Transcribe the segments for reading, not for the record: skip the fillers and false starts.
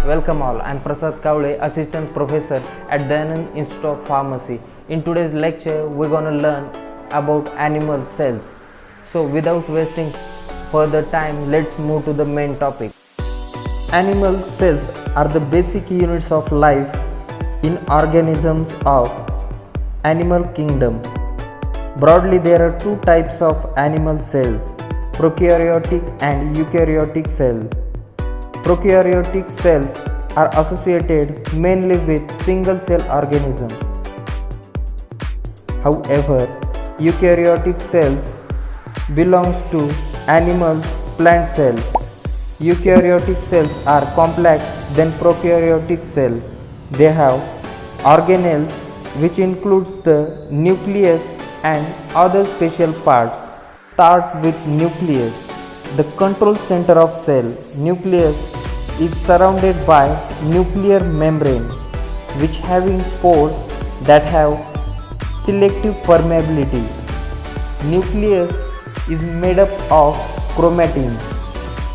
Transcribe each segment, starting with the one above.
Welcome all. I am KAWALE, Assistant Professor at the Institute of Pharmacy. In today's lecture, we're going to learn about animal cells. So without wasting further time, let's move to the main topic. Animal cells are the basic units of life in organisms of animal kingdom. Broadly, there are two types of animal cells: prokaryotic and eukaryotic cells. Prokaryotic cells are associated mainly with single cell organisms. However, eukaryotic cells belongs to animals, plant cells. Eukaryotic cells are complex than prokaryotic cell. They have organelles, which includes the nucleus and other special parts. Start with nucleus. The control center of cell. Nucleus is surrounded by nuclear membrane, which having pores that have selective permeability. Nucleus is made up of chromatin.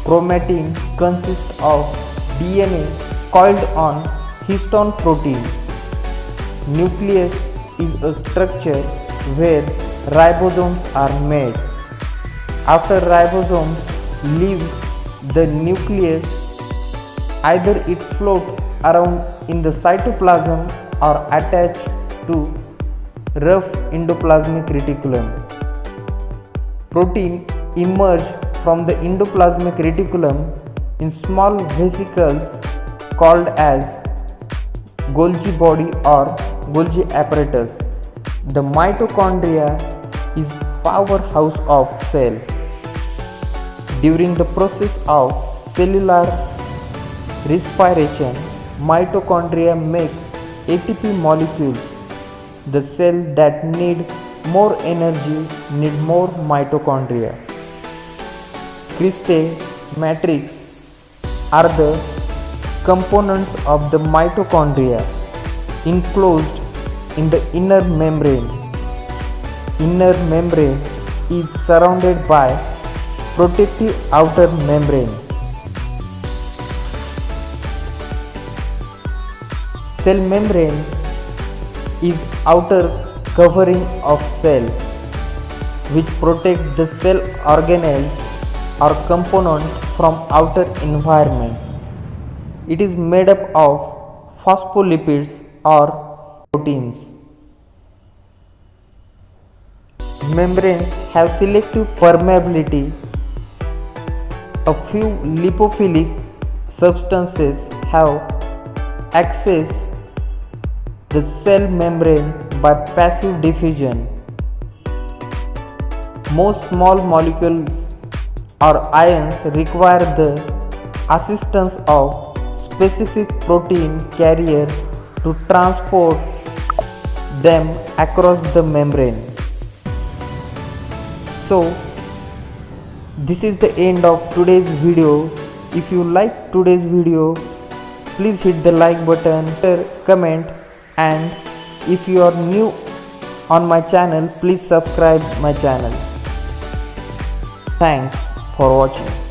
Chromatin consists of DNA coiled on histone protein. Nucleus is a structure where ribosomes are made. After ribosomes leave the nucleus, either it floats around in the cytoplasm or attached to rough endoplasmic reticulum. Protein emerge from the endoplasmic reticulum in small vesicles called as Golgi body or Golgi apparatus. The mitochondria is powerhouse of cell. During the process of cellular respiration, mitochondria make ATP molecules. The cells that need more energy need more mitochondria. Cristae matrix are the components of the mitochondria enclosed in the inner membrane. Inner membrane is surrounded by protective outer membrane. Cell membrane is outer covering of cell, which protect the cell organelles or component from outer environment. It is made up of phospholipids or proteins. Membranes have selective permeability. A few lipophilic substances have access the cell membrane by passive diffusion. Most small molecules or ions require the assistance of specific protein carrier to transport them across the membrane. So, this is the end of today's video. If you like today's video, please hit the like button, comment, and if you are new on my channel, please subscribe my channel. Thanks for watching.